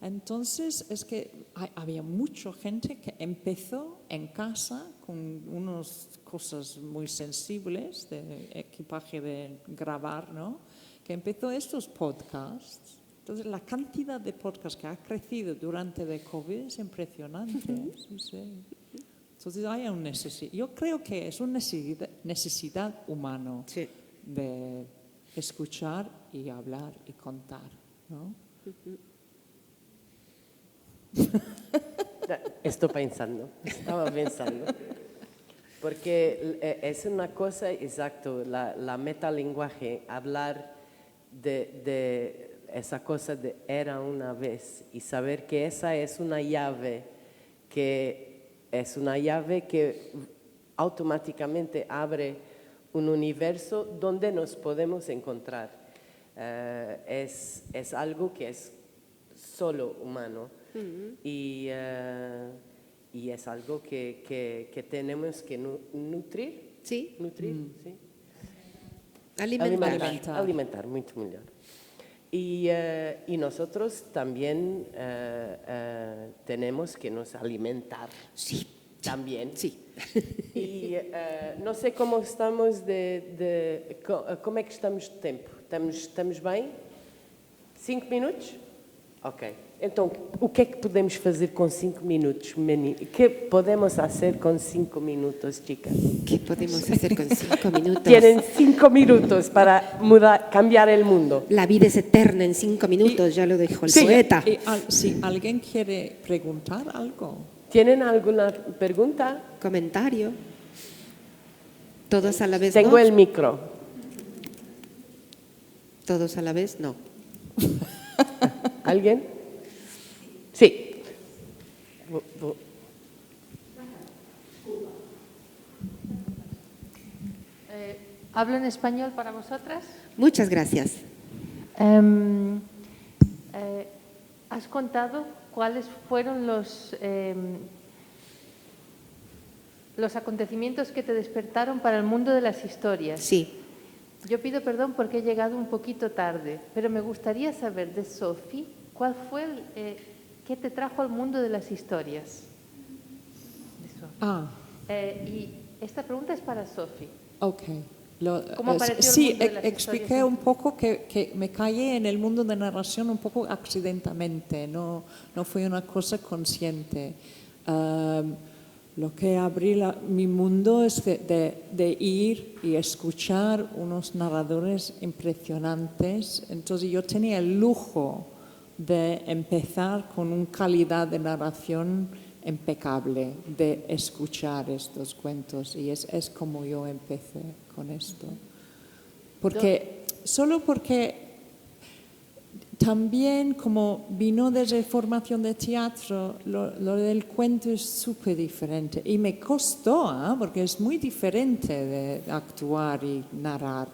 Entonces es que había mucha gente que empezó en casa con unas cosas muy sensibles de equipaje de grabar, ¿no? Que empezó estos podcasts Entonces, la cantidad de podcasts que ha crecido durante el COVID es impresionante. Sí, sí. Entonces, hay una necesidad. Yo creo que es una necesidad humana Sí. de escuchar y hablar y contar, ¿no? Estaba pensando. Porque es una cosa, exacto, la metalenguaje, hablar de esa cosa de era una vez y saber que esa es una llave que automáticamente abre un universo donde nos podemos encontrar. Es algo que es solo humano y es algo que tenemos que nutrir. Sí. Nutrir, sí. Alimentar. Alimentar, muito melhor. Y nosotros también tenemos que nos alimentar. Sí. También. Sí. E não sei como estamos como é que estamos de tempo. Estamos bem? 5 minutos? Ok. Então, o que é que podemos fazer com 5 minutos, menino? O que podemos fazer com 5 minutos, chicas? ¿Qué podemos hacer con 5 minutos? Tienen 5 minutos para cambiar el mundo. La vida es eterna en 5 minutos, ya lo dijo el Sí. poeta. Y si alguien quiere preguntar algo, ¿Tienen alguna pregunta? Comentario. ¿Todos a la vez? Tengo no? el micro. ¿Todos a la vez? No. ¿Alguien? Sí. ¿Hablo en español para vosotras? Muchas gracias. ¿Has contado cuáles fueron los acontecimientos que te despertaron para el mundo de las historias? Sí. Yo pido perdón porque he llegado un poquito tarde, pero me gustaría saber de Sophie, ¿cuál fue qué te trajo al mundo de las historias? Y esta pregunta es para Sophie. ok. ¿Cómo apareció el sí, mundo de las expliqué historias? un poco que me caí en el mundo de narración un poco accidentalmente, no fue una cosa consciente. Lo que abrí mi mundo es de ir y escuchar unos narradores impresionantes. Entonces yo tenía el lujo de empezar con una calidad de narración impecable, de escuchar estos cuentos. Y es como yo empecé con esto. Solo porque también como vino desde formación de teatro, lo del cuento es súper diferente. Y me costó, porque es muy diferente de actuar y narrar.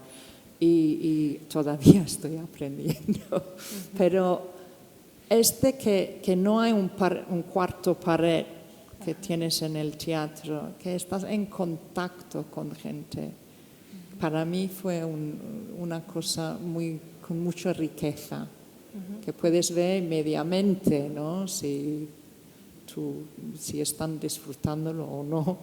Y todavía estoy aprendiendo. Pero que no hay un cuarto pared que tienes en el teatro, que estás en contacto con gente. Para mí fue una cosa con mucha riqueza, que puedes ver inmediatamente, ¿no? Si están disfrutándolo o no.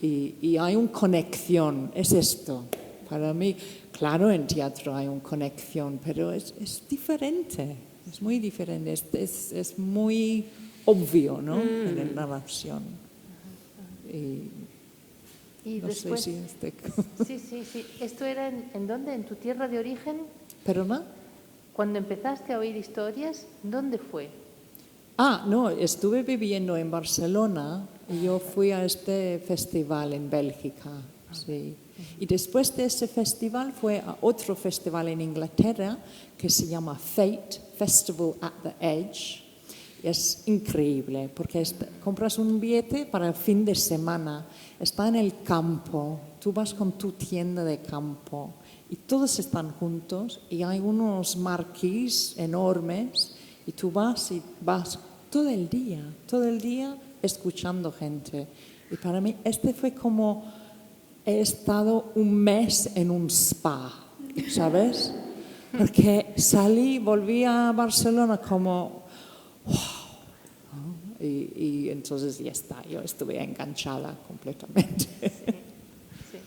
y hay una conexión, es esto. Para mí, claro, en teatro hay una conexión, pero es diferente, es muy diferente, es muy obvio, ¿no? En la narración. Y no después, sé si sí. ¿Esto era en dónde? ¿En tu tierra de origen? ¿Perdona? Cuando empezaste a oír historias, ¿dónde fue? No, estuve viviendo en Barcelona y yo fui a este festival en Bélgica, sí. Y después de ese festival fue a otro festival en Inglaterra que se llama Fate, Festival at the Edge. Es increíble porque compras un billete para el fin de semana, está en el campo, tú vas con tu tienda de campo y todos están juntos y hay unos marquís enormes y tú vas todo el día escuchando gente. Y para mí fue como he estado un mes en un spa, ¿sabes? Porque volví a Barcelona como wow, ¿no? Y entonces ya está, yo estuve enganchada completamente. Sí.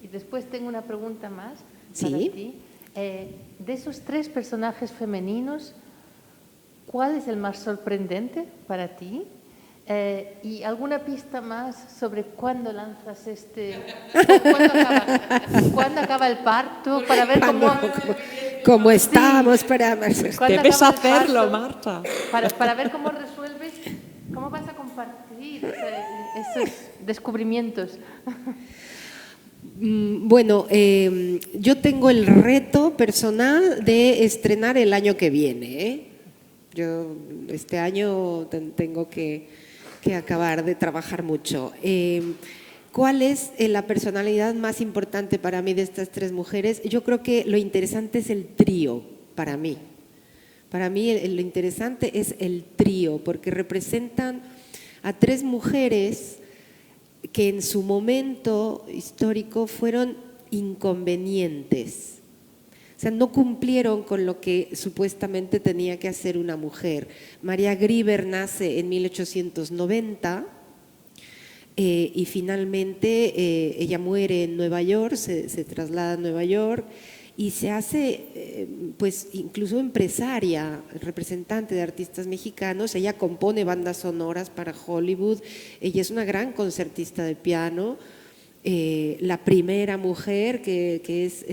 Y después tengo una pregunta más Sí. para ti. De esos 3 personajes femeninos, ¿cuál es el más sorprendente para ti? ¿Y alguna pista más sobre cuándo lanzas cuándo acaba el parto? Para ver ¿Cómo estamos? Para... ¿Cuándo Debes acaba el hacerlo, parto? Marta. Para ver cómo resuelves, cómo vas a compartir esos descubrimientos. Bueno, yo tengo el reto personal de estrenar el año que viene, ¿eh? Yo este año tengo que acabar de trabajar mucho. ¿Cuál es la personalidad más importante para mí de estas 3 mujeres? Yo creo que lo interesante es el trío para mí. Para mí lo interesante es el trío, porque representan a 3 mujeres que en su momento histórico fueron inconvenientes. O sea, no cumplieron con lo que supuestamente tenía que hacer una mujer. María Grieber nace en 1890 y finalmente ella muere en Nueva York, se traslada a Nueva York y se hace pues incluso empresaria, representante de artistas mexicanos. Ella compone bandas sonoras para Hollywood, ella es una gran concertista de piano, la primera mujer que es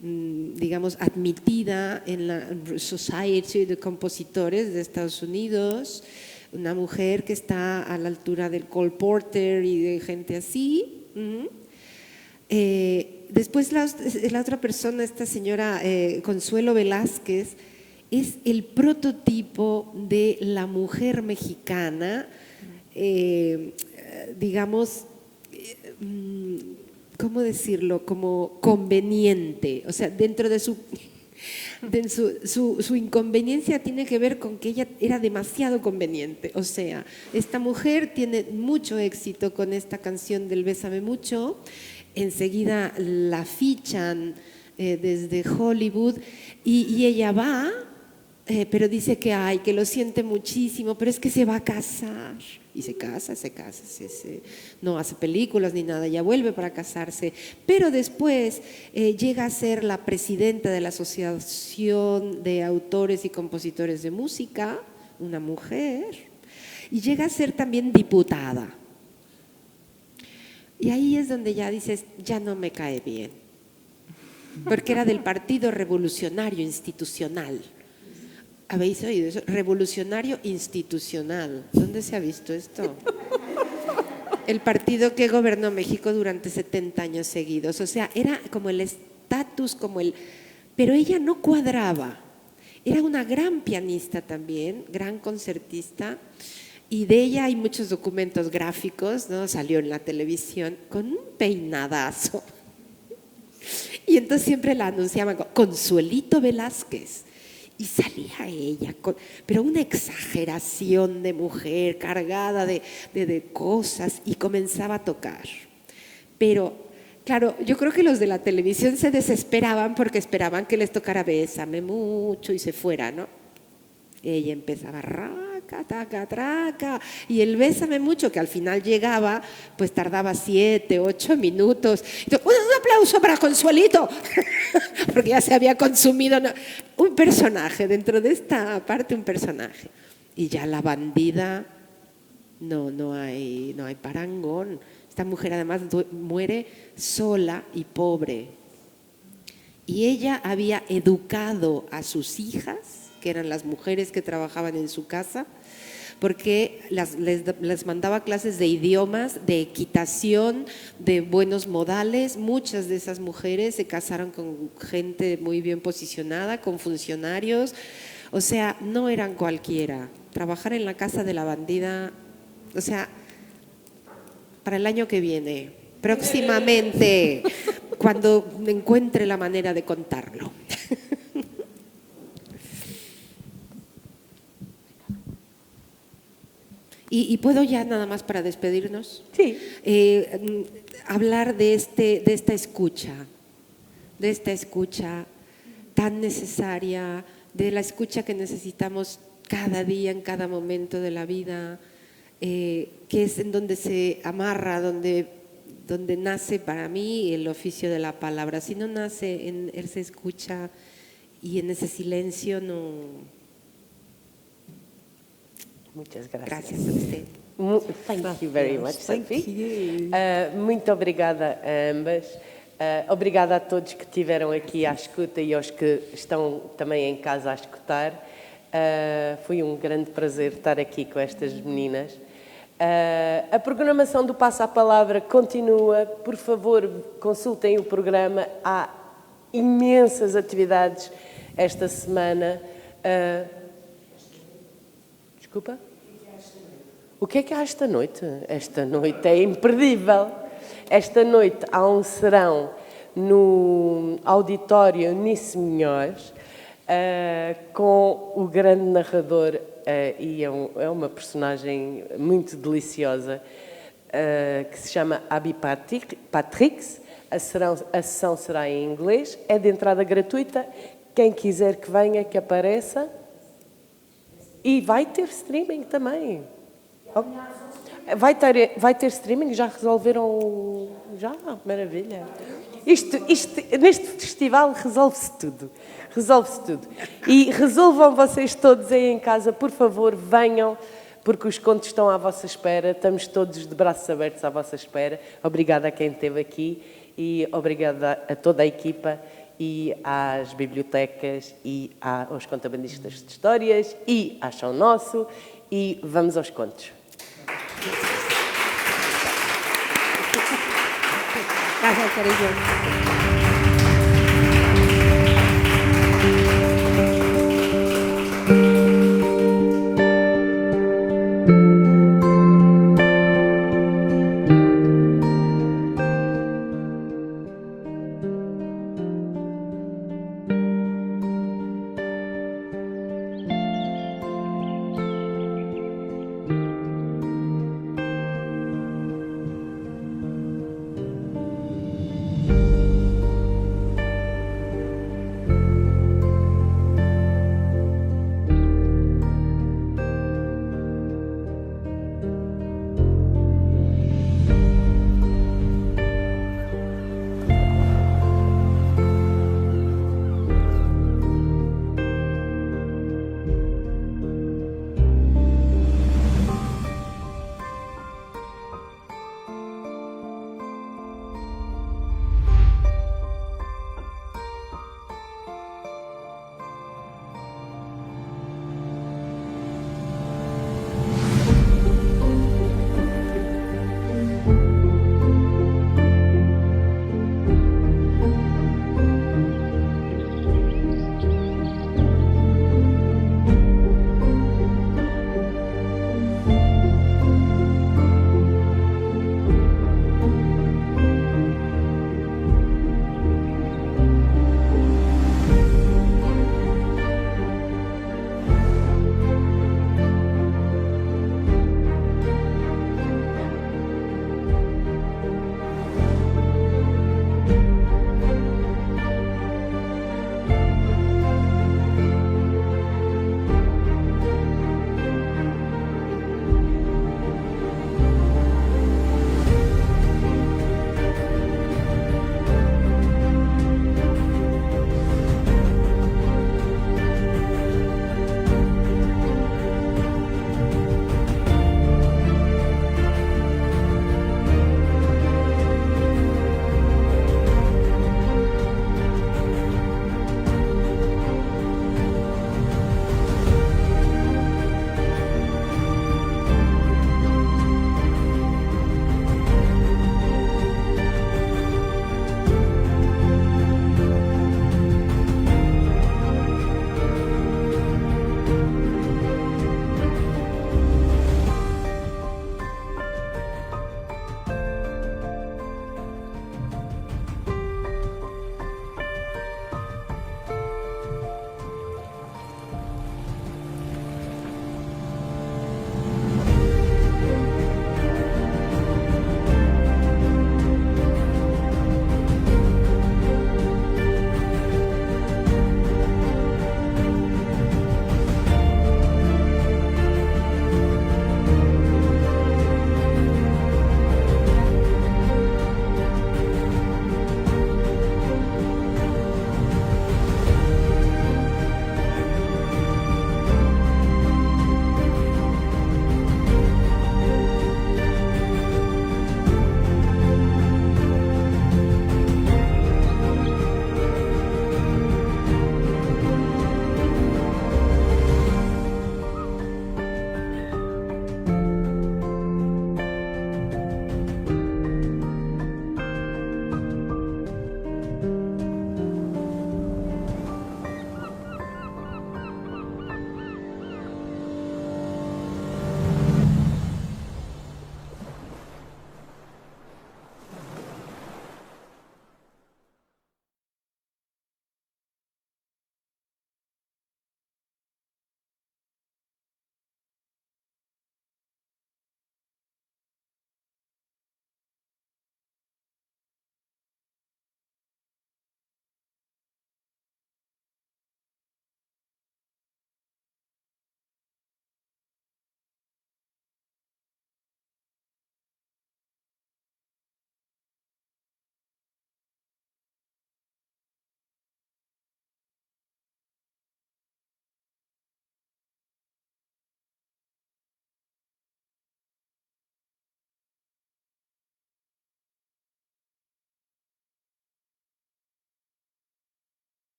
digamos admitida en la Society de Compositores de Estados Unidos, una mujer que está a la altura del Cole Porter y de gente así. Después la otra persona, esta señora Consuelo Velázquez, es el prototipo de la mujer mexicana, digamos, ¿cómo decirlo? Como conveniente, o sea, dentro de su inconveniencia tiene que ver con que ella era demasiado conveniente. O sea, esta mujer tiene mucho éxito con esta canción del Bésame Mucho, enseguida la fichan desde Hollywood y ella va, pero dice que lo siente muchísimo, pero es que se va a casar. Y se casa, no hace películas ni nada, ya vuelve para casarse. Pero después llega a ser la presidenta de la Asociación de Autores y Compositores de Música, una mujer, y llega a ser también diputada. Y ahí es donde ya dices, ya no me cae bien, porque era del Partido Revolucionario Institucional. ¿Habéis oído eso? Revolucionario institucional. ¿Dónde se ha visto esto? El partido que gobernó México durante 70 años seguidos. O sea, era como el estatus, pero ella no cuadraba. Era una gran pianista también, gran concertista. Y de ella hay muchos documentos gráficos, ¿no? Salió en la televisión con un peinadazo. Y entonces siempre la anunciaban como Consuelito Velázquez. Y salía ella, pero una exageración de mujer cargada de cosas, y comenzaba a tocar. Pero, claro, yo creo que los de la televisión se desesperaban porque esperaban que les tocara Bésame Mucho y se fuera, ¿no? Ella empezaba raca, taca, traca, y el Bésame Mucho, que al final llegaba, pues tardaba 7, 8 minutos. Un aplauso para Consuelito, porque ya se había consumido, ¿no? Un personaje, dentro de esta parte un personaje. Y ya la bandida, no hay parangón. Esta mujer además muere sola y pobre. Y ella había educado a sus hijas, que eran las mujeres que trabajaban en su casa, porque les mandaba clases de idiomas, de equitación, de buenos modales. Muchas de esas mujeres se casaron con gente muy bien posicionada, con funcionarios. O sea, no eran cualquiera. Trabajar en la casa de la bandida, o sea, para el año que viene, próximamente, cuando encuentre la manera de contarlo. Y puedo ya nada más para despedirnos. Sí. Hablar de esta escucha tan necesaria, de la escucha que necesitamos cada día, en cada momento de la vida, que es en donde se amarra, donde donde nace para mí el oficio de la palabra. Si no nace en esa escucha y en esse silencio, no. Muchas gracias. Gracias a usted. Thank you very much, Thank Sophie. you. Muito obrigada a ambas. Obrigada a todos que estiveram aqui à escuta e aos que estão também em casa a escutar. Foi um grande prazer estar aqui com estas meninas. A programação do Passa a Palavra continua. Por favor, consultem o programa. Há imensas atividades esta semana. Desculpa? O que é esta noite? Esta noite é imperdível. Esta noite há um serão no auditório Nice Munhoz, com o grande narrador, e é uma personagem muito deliciosa, que se chama Abby Patrix. A sessão será em inglês, é de entrada gratuita. Quem quiser que venha, que apareça. E vai ter streaming também. Vai ter streaming? Já resolveram? Já? Maravilha. Neste festival resolve-se tudo. Resolve-se tudo. E resolvam vocês todos aí em casa, por favor, venham, porque os contos estão à vossa espera. Estamos todos de braços abertos à vossa espera. Obrigada a quem esteve aqui e obrigada a toda a equipa e às bibliotecas e aos contabandistas de histórias e à Chão Nosso, e vamos aos contos. Gracias, cariño.